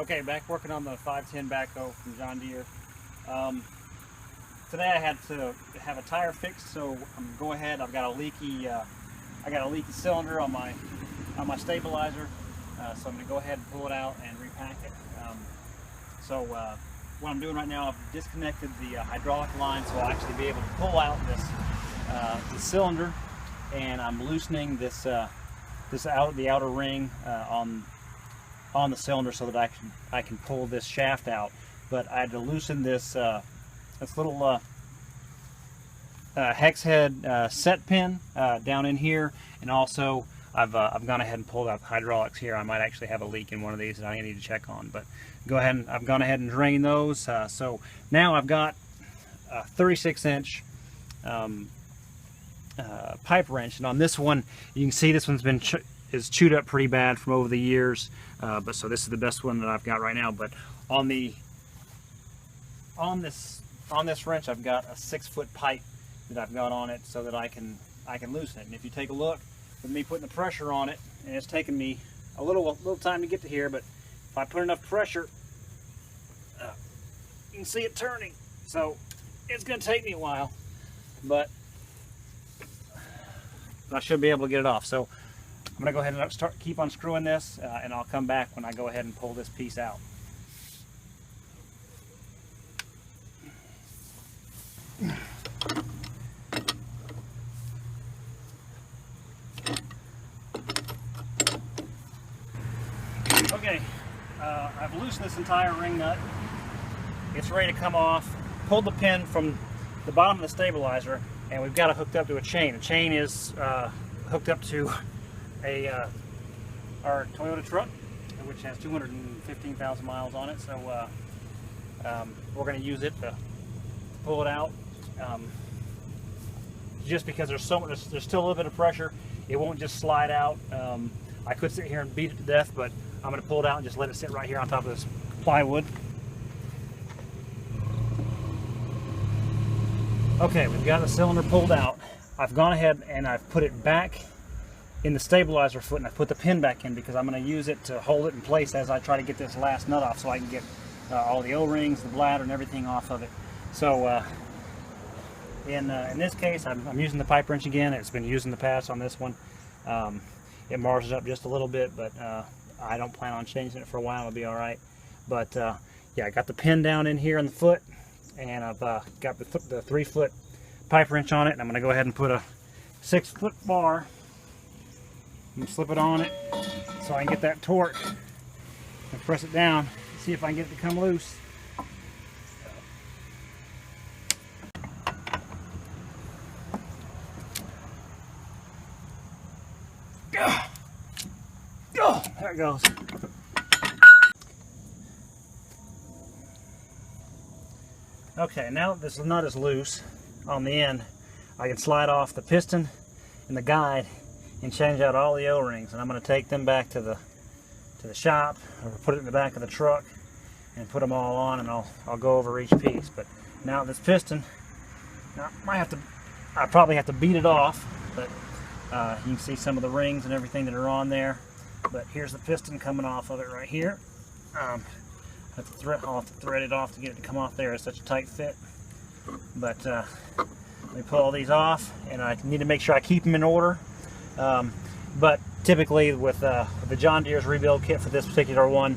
Okay, back working on the 510 backhoe from John Deere. Today I had to have a tire fixed, so I'm gonna go ahead. I've got a leaky, cylinder on my stabilizer, so I'm gonna go ahead and pull it out and repack it. What I'm doing right now, I've disconnected the hydraulic line, so I'll actually be able to pull out this cylinder, and I'm loosening the outer ring on the cylinder so that I can pull this shaft out. But I had to loosen this little hex head set pin down in here, and also I've gone ahead and pulled out the hydraulics here. I might actually have a leak in one of these that I need to check on, but I've gone ahead and drained those. So now I've got a 36-inch pipe wrench, and on this one you can see this one's been is chewed up pretty bad from over the years, but so this is the best one that I've got right now. But on this wrench, I've got a 6-foot pipe that I've got on it so that I can loosen it. And if you take a look with me putting the pressure on it, and it's taken me a little time to get to here, but if I put enough pressure, you can see it turning. So it's going to take me a while, but I should be able to get it off. So I'm going to go ahead and keep unscrewing this, and I'll come back when I go ahead and pull this piece out. Okay, I've loosened this entire ring nut. It's ready to come off. Pulled the pin from the bottom of the stabilizer, and we've got it hooked up to a chain. The chain is hooked up to our Toyota truck, which has 215,000 miles on it. So we're going to use it to pull it out. Just because there's still a little bit of pressure, it won't just slide out. I could sit here and beat it to death, but I'm going to pull it out and just let it sit right here on top of this plywood. Okay, we've got the cylinder pulled out. I've gone ahead and I've put it back in the stabilizer foot, and I've put the pin back in because I'm going to use it to hold it in place as I try to get this last nut off, so I can get all the O-rings, the bladder, and everything off of it. So in this case, I'm using the pipe wrench again. It's been used in the past on this one. It mars it up just a little bit, but I don't plan on changing it for a while. It'll be all right. But yeah, I got the pin down in here on the foot, and I've got the 3-foot pipe wrench on it, and I'm going to go ahead and put a 6-foot bar and slip it on it so I can get that torque and press it down, see if I can get it to come loose. Oh, there it goes. Okay, now that this nut is loose on the end, I can slide off the piston and the guide and change out all the O-rings, and I'm going to take them back to the shop, or put it in the back of the truck and put them all on, and I'll go over each piece. But now this piston, I probably have to beat it off, but you can see some of the rings and everything that are on there. But here's the piston coming off of it right here. I'll have to thread it off to get it to come off there. It's such a tight fit. But let me pull all these off, and I need to make sure I keep them in order. But typically with the John Deere's rebuild kit for this particular one,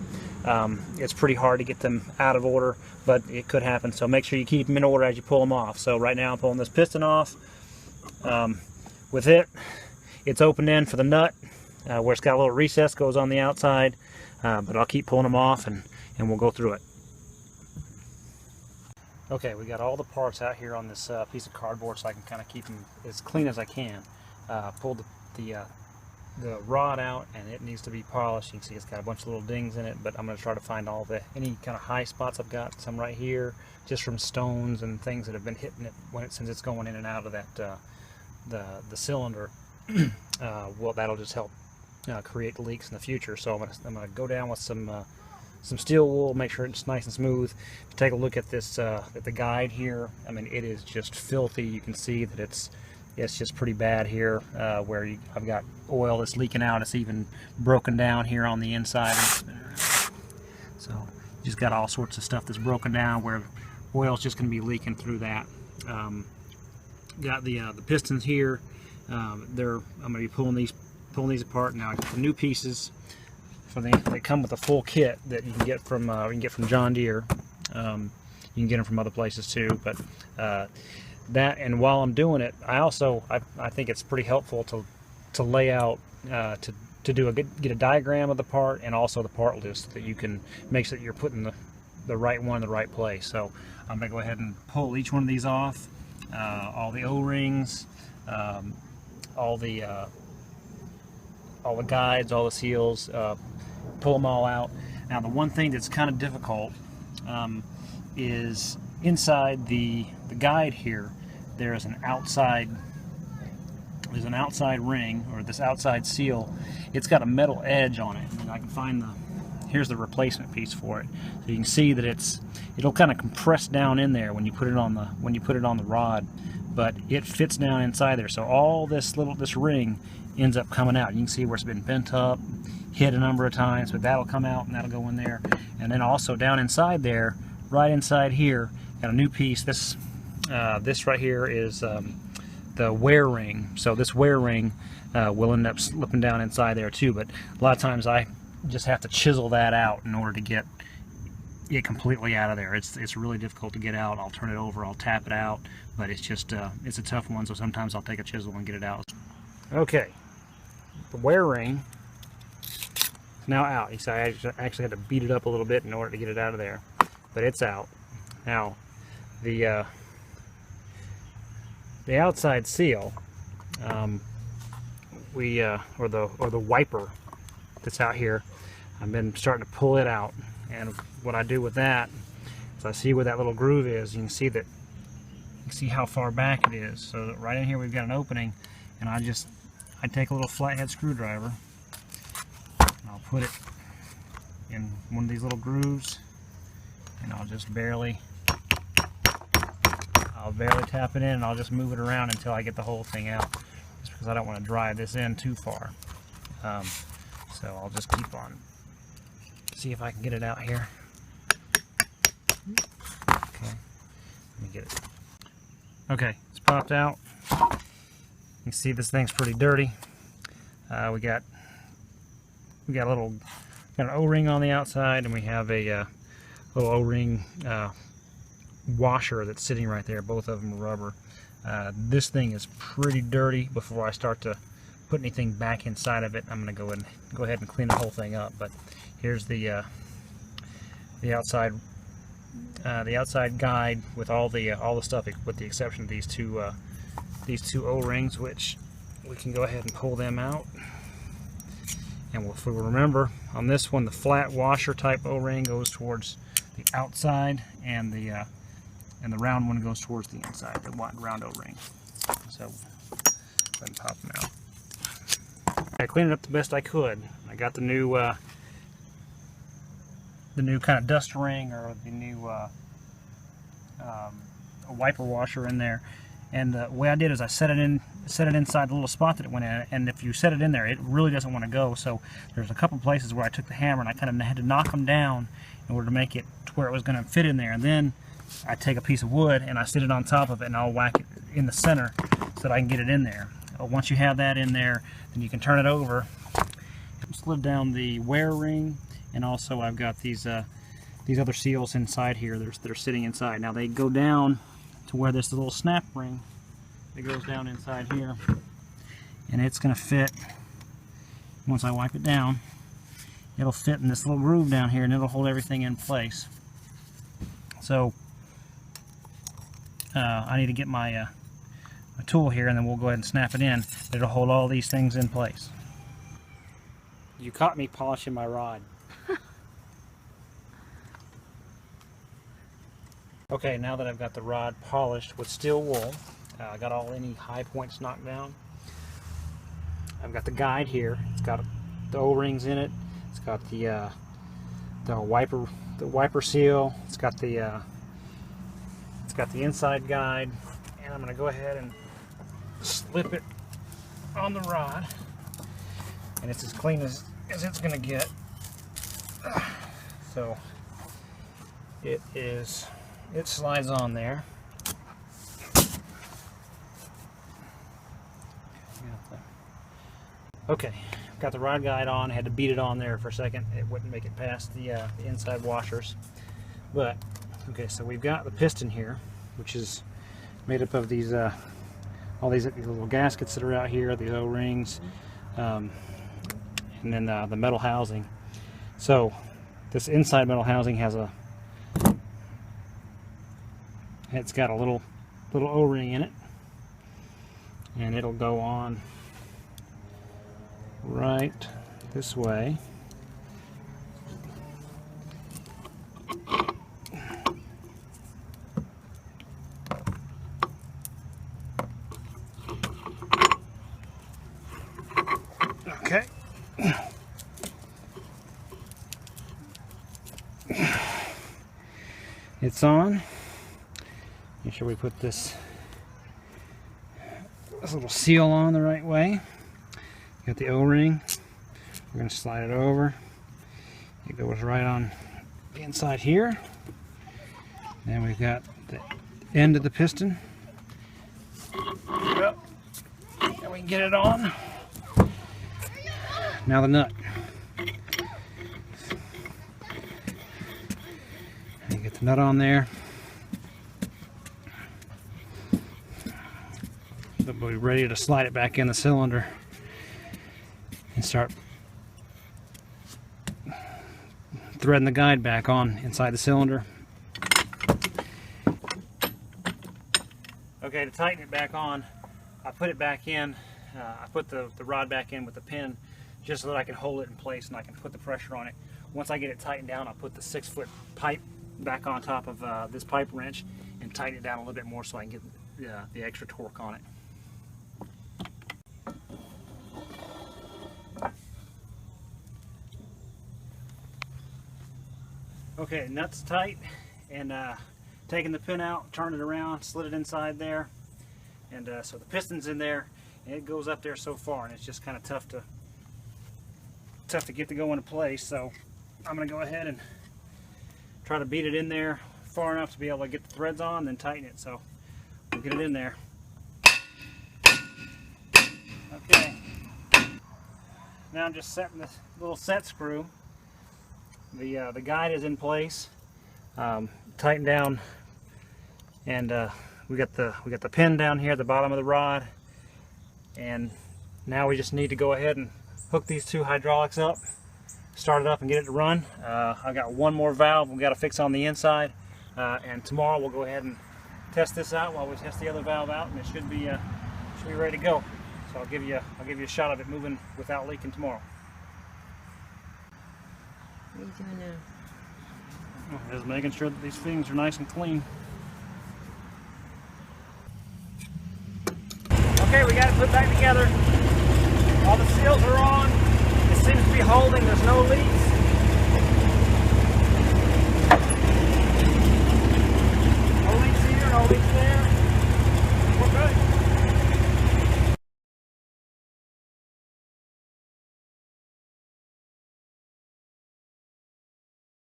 it's pretty hard to get them out of order, but it could happen. So make sure you keep them in order as you pull them off. So right now I'm pulling this piston off. With it's open in for the nut, where it's got a little recess goes on the outside, but I'll keep pulling them off, and we'll go through it. Okay, we got all the parts out here on this piece of cardboard, so I can kind of keep them as clean as I can. Pulled the rod out, and it needs to be polished. You can see it's got a bunch of little dings in it, but I'm going to try to find any kind of high spots. I've got some right here, just from stones and things that have been hitting it since it's going in and out of that the cylinder. Well, that'll just help create leaks in the future. So I'm going to go down with some steel wool, make sure it's nice and smooth. Take a look at this at the guide here. I mean, it is just filthy. You can see that it's just pretty bad here, where I've got oil that's leaking out. It's even broken down here on the inside. So you just got all sorts of stuff that's broken down where oil's just going to be leaking through that. Got the pistons here. I'm going to be pulling these apart now. I got the new pieces they come with a full kit that you can get from John Deere. You can get them from other places too, but that, and while I'm doing it, I think it's pretty helpful to lay out to get a diagram of the part and also the part list, that you can make sure that you're putting the right one in the right place. So I'm going to go ahead and pull each one of these off, all the O-rings, all the guides, all the seals, pull them all out. Now the one thing that's kind of difficult is inside the guide here, there's an outside ring, or this outside seal. It's got a metal edge on it, and I can find here's the replacement piece for it. So you can see that it'll kind of compress down in there when you put it on the rod, but it fits down inside there. So all this ring ends up coming out. You can see where it's been bent up, hit a number of times, but that'll come out and that'll go in there. And then also down inside there, right inside here, got a new piece. This right here is the wear ring. So this wear ring will end up slipping down inside there too, but a lot of times I just have to chisel that out in order to get it completely out of there. It's really difficult to get out. I'll turn it over, I'll tap it out, but it's just it's a tough one, so sometimes I'll take a chisel and get it out. Okay, the wear ring is now out. You see, I actually had to beat it up a little bit in order to get it out of there, but it's out. Now the outside seal, or the wiper that's out here, I've been starting to pull it out, and what I do with that is I see where that little groove is. You can see how far back it is. So right in here we've got an opening, and I take a little flathead screwdriver and I'll put it in one of these little grooves, and I'll barely tap it in, and I'll just move it around until I get the whole thing out, just because I don't want to drive this in too far. So I'll just keep on, see if I can get it out here. Okay, let me get it. Okay, it's popped out. You can see this thing's pretty dirty. We got an O-ring on the outside, and we have a little O-ring washer that's sitting right there. Both of them are rubber. This thing is pretty dirty. Before I start to put anything back inside of it, I'm going to go ahead and clean the whole thing up. But here's the outside guide with all the stuff, with the exception of these two O-rings, which we can go ahead and pull them out. And if we remember, on this one, the flat washer type O-ring goes towards the outside, and the round one goes towards the inside, the round O-ring. So go ahead and pop them out. I cleaned it up the best I could. I got the new kind of dust ring, or the new wiper washer in there. And the way I did is I set it inside the little spot that it went in. And if you set it in there, it really doesn't want to go. So there's a couple places where I took the hammer and I kind of had to knock them down in order to make it to where it was going to fit in there. And then I take a piece of wood and I sit it on top of it, and I'll whack it in the center so that I can get it in there. Once you have that in there, then you can turn it over, slid down the wear ring, and also I've got these other seals inside here that are sitting inside. Now they go down to where this little snap ring that goes down inside here, and it's going to fit. Once I wipe it down, it'll fit in this little groove down here, and it'll hold everything in place. So I need to get my tool here, and then we'll go ahead and snap it in. It'll hold all these things in place. You caught me polishing my rod. Okay, now that I've got the rod polished with steel wool, I got any high points knocked down. I've got the guide here. It's got the O-rings in it. It's got the wiper seal. It's got the inside guide, and I'm going to go ahead and slip it on the rod, and it's as clean as it's going to get. So it slides on there. Okay, got the rod guide on. Had to beat it on there for a second. It wouldn't make it past the inside washers. But okay, so we've got the piston here, which is made up of these all these little gaskets that are out here, the O-rings, and then the metal housing. So this inside metal housing has it's got a little O-ring in it, and it'll go on right this way. Okay. It's on. Make sure we put this little seal on the right way. Got the O-ring. We're going to slide it over. It goes right on the inside here. Then we've got the end of the piston. Yep. And we can get it on. Now the nut. And get the nut on there. We'll be ready to slide it back in the cylinder and start threading the guide back on inside the cylinder. Okay, to tighten it back on, I put it back in. I put the rod back in with the pin just so that I can hold it in place and I can put the pressure on it. Once I get it tightened down, I'll put the 6-foot pipe back on top of this pipe wrench and tighten it down a little bit more so I can get the extra torque on it. Okay, nuts tight, and taking the pin out, turn it around, slid it inside there, and so the piston's in there, and it goes up there so far, and it's just kind of tough to get to go into place. So I'm going to go ahead and try to beat it in there far enough to be able to get the threads on, then tighten it. So we'll get it in there. Okay. Now I'm just setting this little set screw. The guide is in place, tightened down, and we got the pin down here at the bottom of the rod, and now we just need to go ahead and hook these two hydraulics up, start it up, and get it to run. I've got one more valve we've got to fix on the inside, and tomorrow we'll go ahead and test this out while we test the other valve out, and it should be ready to go. So I'll give you a shot of it moving without leaking tomorrow. What are you doing now? Just making sure that these things are nice and clean. Okay, we got it put back together. All the seals are on. It seems to be holding. There's no leaks.